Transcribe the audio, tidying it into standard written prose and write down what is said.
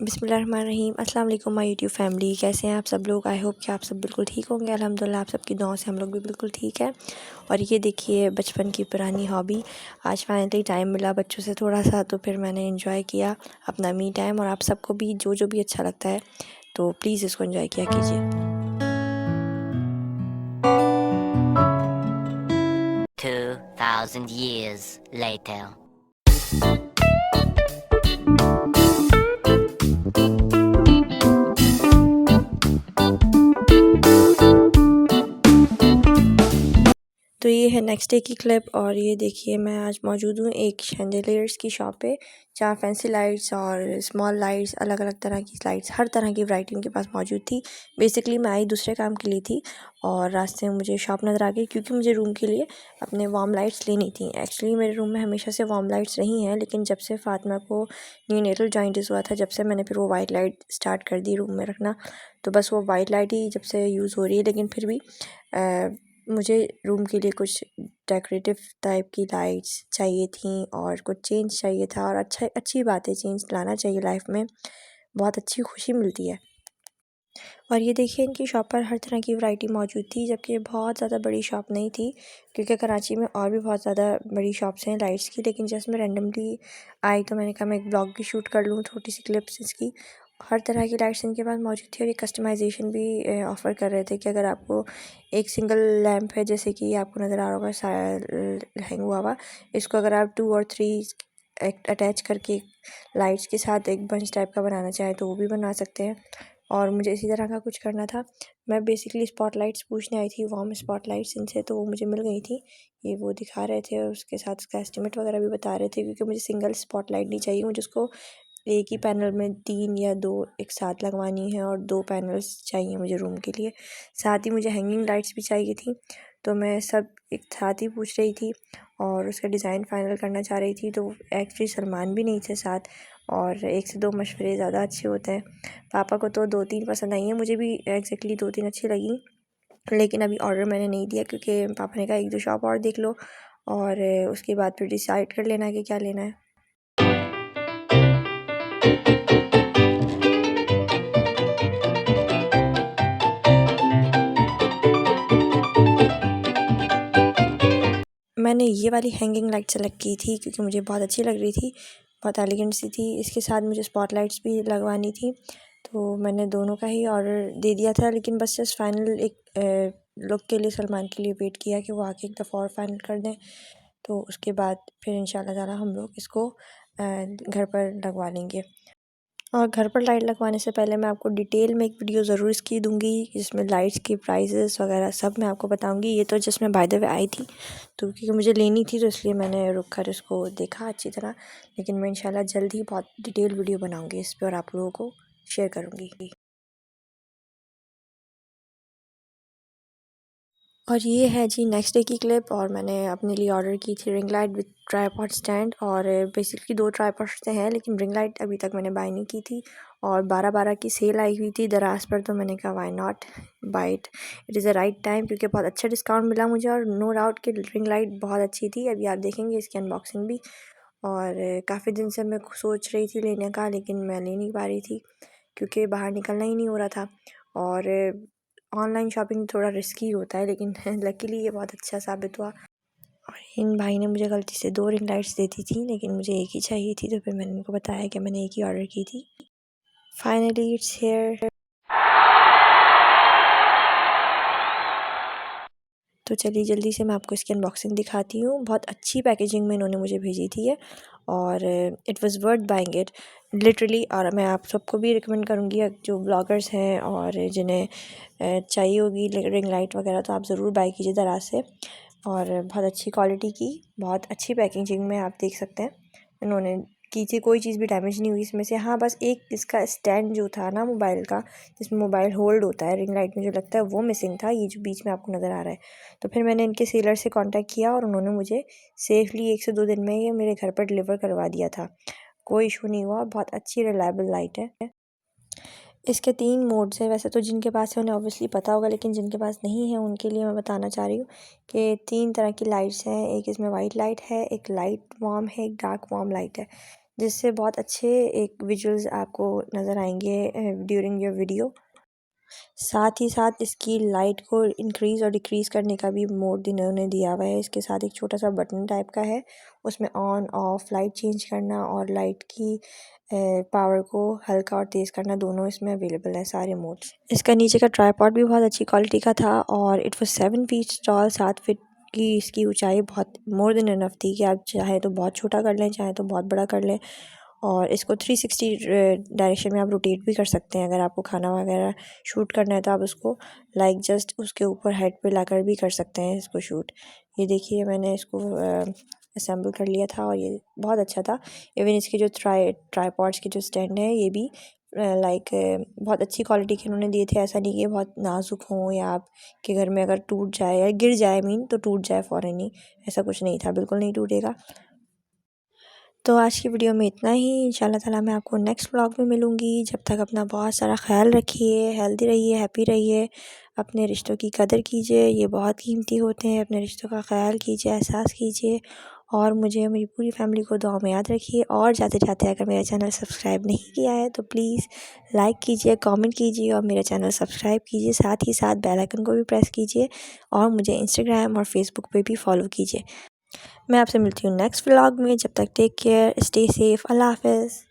बिस्मिल्लाहिर्रहमानिर्रहीम। अस्सलाम वालेकुम माय यूट्यूब फैमिली, कैसे हैं आप सब लोग। आई होप कि आप सब बिल्कुल ठीक होंगे। अल्हम्दुलिल्लाह आप सबकी दुआओं से हम लोग भी बिल्कुल ठीक है। और ये देखिए बचपन की पुरानी हॉबी, आज फाइनली टाइम मिला बच्चों से थोड़ा सा, तो फिर मैंने इन्जॉय किया अपना मी टाइम। और आप सबको भी जो भी अच्छा लगता है तो प्लीज़ इसको इन्जॉय किया कीजिए। 2,000 years later. तो ये है नेक्स्ट डे की क्लिप। और ये देखिए मैं आज मौजूद हूँ एक शैंडिलियर्स की शॉप पे, जहाँ फैंसी लाइट्स और स्मॉल लाइट्स, अलग अलग तरह की लाइट्स, हर तरह की वैरायटी उनके पास मौजूद थी। बेसिकली मैं आई दूसरे काम के लिए थी और रास्ते में मुझे शॉप नज़र आ गई, क्योंकि मुझे रूम के लिए अपने वार्म लाइट्स लेनी थी। एक्चुअली मेरे रूम में हमेशा से वार्म लाइट्स रही हैं, लेकिन जब से फ़ातिमा को न्यूनेटल जॉइंटिस हुआ था, जब से मैंने फिर वो वाइट लाइट स्टार्ट कर दी रूम में रखना। तो बस वो वाइट लाइट ही जब से यूज़ हो रही है। लेकिन फिर भी मुझे रूम के लिए कुछ डेकोरेटिव टाइप की लाइट्स चाहिए थी और कुछ चेंज चाहिए था। और अच्छी बात है, चेंज लाना चाहिए लाइफ में, बहुत अच्छी खुशी मिलती है। और ये देखिए इनकी शॉप पर हर तरह की वैरायटी मौजूद थी, जबकि ये बहुत ज़्यादा बड़ी शॉप नहीं थी, क्योंकि कराची में और भी बहुत ज़्यादा बड़ी शॉप्स हैं लाइट्स की। लेकिन जैसे मैं रैंडमली आई तो मैंने कहा मैं एक ब्लॉग भी शूट कर लूँ, छोटी सी क्लिप्स इसकी। हर तरह की लाइट्स इनके पास मौजूद थी और ये कस्टमाइजेशन भी ऑफ़र कर रहे थे कि अगर आपको एक सिंगल लैम्प है, जैसे कि आपको नज़र आ रहा होगा हैंग हुआ हुआ, इसको अगर आप 2 और 3 अटैच करके लाइट्स के साथ एक बंच टाइप का बनाना चाहें तो वो भी बना सकते हैं। और मुझे इसी तरह का कुछ करना था। मैं बेसिकली स्पॉटलाइट्स पूछने आई थी, वार्म स्पॉटलाइट्स इनसे, तो वो मुझे मिल गई थी। ये वो दिखा रहे थे और उसके साथ उसका एस्टिमेट वगैरह भी बता रहे थे, क्योंकि मुझे सिंगल स्पॉटलाइट नहीं चाहिए, मुझे उसको एक ही पैनल में 3 या 2 एक साथ लगवानी है, और 2 पैनल्स चाहिए मुझे रूम के लिए। साथ ही मुझे हैंगिंग लाइट्स भी चाहिए थी। तो मैं सब एक साथ ही पूछ रही थी और उसका डिज़ाइन फ़ाइनल करना चाह रही थी। तो एक्चुअली सलमान भी नहीं थे साथ, और 1 से 2 मशवरे ज़्यादा अच्छे होते हैं। पापा को तो 2-3 पसंद आई हैं, मुझे भी एग्जैक्टली 2-3 अच्छी लगी। लेकिन अभी ऑर्डर मैंने नहीं दिया, क्योंकि पापा ने कहा 1-2 शॉप और देख लो और उसके बाद फिर डिसाइड कर लेना कि क्या लेना है। मैंने ये वाली हैंगिंग लाइट सेलेक्ट की थी, क्योंकि मुझे बहुत अच्छी लग रही थी, बहुत एलिगेंट सी थी। इसके साथ मुझे स्पॉटलाइट्स भी लगवानी थी, तो मैंने दोनों का ही ऑर्डर दे दिया था। लेकिन बस जस्ट फाइनल एक लुक के लिए सलमान के लिए वेट किया कि वो आके एक दफ़ा और फाइनल कर दें, तो उसके बाद फिर इंशाल्लाह ताला हम लोग इसको घर पर लगवा लेंगे। और घर पर लाइट लगवाने से पहले मैं आपको डिटेल में एक वीडियो ज़रूर इसकी दूंगी, जिसमें लाइट्स की प्राइसेस वगैरह सब मैं आपको बताऊंगी। ये तो जस्ट मैं बाय द वे आई थी, तो क्योंकि मुझे लेनी थी तो इसलिए मैंने रुक कर इसको देखा अच्छी तरह। लेकिन मैं इंशाल्लाह जल्द ही बहुत डिटेल वीडियो बनाऊंगी इस पर और आप लोगों को शेयर करूँगी। और ये है जी नेक्स्ट डे की क्लिप। और मैंने अपने लिए ऑर्डर की थी ring light with tripod stand, और बेसिकली 2 ट्राईपॉड से हैं, लेकिन रिंग लाइट अभी तक मैंने बाय नहीं की थी। और 12-12 की सेल आई हुई थी दराज पर, तो मैंने कहा why not buy it, it is a right time, क्योंकि बहुत अच्छा डिस्काउंट मिला मुझे। और नो डाउट कि रिंग लाइट बहुत अच्छी थी। अभी आप देखेंगे इसकी अनबॉक्सिंग भी। और काफ़ी दिन से मैं सोच रही थी लेने का, लेकिन मैं ले नहीं पा रही थी, क्योंकि बाहर निकलना ही नहीं हो रहा था। और ऑनलाइन शॉपिंग थोड़ा रिस्की होता है, लेकिन लकीली ये बहुत अच्छा साबित हुआ। और इन भाई ने मुझे गलती से 2 रिंग लाइट्स दी थी, लेकिन मुझे एक ही चाहिए थी, तो फिर मैंने उनको बताया कि मैंने एक ही ऑर्डर की थी। Finally it's here. तो चलिए जल्दी से मैं आपको इसकी अनबॉक्सिंग दिखाती हूँ। बहुत अच्छी पैकेजिंग में इन्होंने मुझे भेजी थी ये, और it was worth buying it literally. और मैं आप सबको भी रिकमेंड करूँगी, जो ब्लॉगर्स हैं और जिन्हें चाहिए होगी रिंग लाइट वगैरह, तो आप ज़रूर बाई कीजिए दराज से। और बहुत अच्छी क्वालिटी की, बहुत अच्छी पैकेजिंग में आप देख सकते हैं इन्होंने की थी। कोई चीज़ भी डैमेज नहीं हुई इसमें से। हाँ, बस एक इसका स्टैंड जो था ना मोबाइल का, जिसमें मोबाइल होल्ड होता है रिंग लाइट में, जो लगता है वो मिसिंग था, ये जो बीच में आपको नज़र आ रहा है। तो फिर मैंने इनके सेलर से कांटेक्ट किया और उन्होंने मुझे सेफ़ली 1 से 2 दिन में ये मेरे घर पर डिलीवर करवा दिया था। कोई इशू नहीं हुआ, बहुत अच्छी रिलायबल लाइट है। इसके 3 मोड्स हैं। वैसे तो जिनके पास है उन्हें ऑब्वियसली पता होगा, लेकिन जिनके पास नहीं है उनके लिए मैं बताना चाह रही हूँ कि 3 तरह की लाइट्स हैं। एक इसमें वाइट लाइट है, एक लाइट वार्म है, एक डार्क वार्म लाइट है। जिससे बहुत अच्छे एक विजुअल्स आपको नज़र आएंगे ड्यूरिंग योर वीडियो। साथ ही साथ इसकी लाइट को इंक्रीज़ और डिक्रीज़ करने का भी मोड इन्होंने दिया हुआ है। इसके साथ एक छोटा सा बटन टाइप का है, उसमें ऑन ऑफ लाइट चेंज करना और लाइट की पावर को हल्का और तेज़ करना दोनों इसमें अवेलेबल है, सारे मोड्स। इसका नीचे का ट्राइपॉड भी बहुत अच्छी क्वालिटी का था और it was 7 feet tall. 7 feet की इसकी ऊंचाई बहुत मोर देन इनफ थी कि आप चाहे तो बहुत छोटा कर लें, चाहे तो बहुत बड़ा कर लें। और इसको 360 डायरेक्शन में आप रोटेट भी कर सकते हैं। अगर आपको खाना वगैरह शूट करना है तो आप उसको लाइक जस्ट उसके ऊपर हेड पे लाकर भी कर सकते हैं इसको शूट। ये देखिए मैंने इसको असेंबल कर लिया था और ये बहुत अच्छा था। इवन इसके जो ट्राईपॉड्स के जो स्टैंड है ये भी लाइक बहुत अच्छी क्वालिटी के उन्होंने दिए थे। ऐसा नहीं कि बहुत नाजुक हों या आपके घर में अगर टूट जाए या गिर जाए तो टूट जाए फ़ौरन ही, ऐसा कुछ नहीं था, बिल्कुल नहीं टूटेगा। तो आज की वीडियो में इतना ही। इंशाल्लाह ताला मैं आपको नेक्स्ट व्लॉग में मिलूँगी। जब तक अपना बहुत सारा ख्याल रखिए, हेल्दी रहिए, हैप्पी रहिए, अपने रिश्तों की कदर कीजिए, ये बहुत कीमती होते हैं। अपने रिश्तों का ख्याल कीजिए, एहसास कीजिए और मुझे मेरी पूरी फैमिली को दुआ में याद रखिए। और जाते जाते अगर मेरा चैनल सब्सक्राइब नहीं किया है तो प्लीज़ लाइक कीजिए, कमेंट कीजिए और मेरा चैनल सब्सक्राइब कीजिए। साथ ही साथ बेल आइकन को भी प्रेस कीजिए और मुझे इंस्टाग्राम और फेसबुक पे भी फॉलो कीजिए। मैं आपसे मिलती हूँ नेक्स्ट व्लॉग में। जब तक टेक केयर, स्टे सेफ, अल्लाह हाफ़िज़।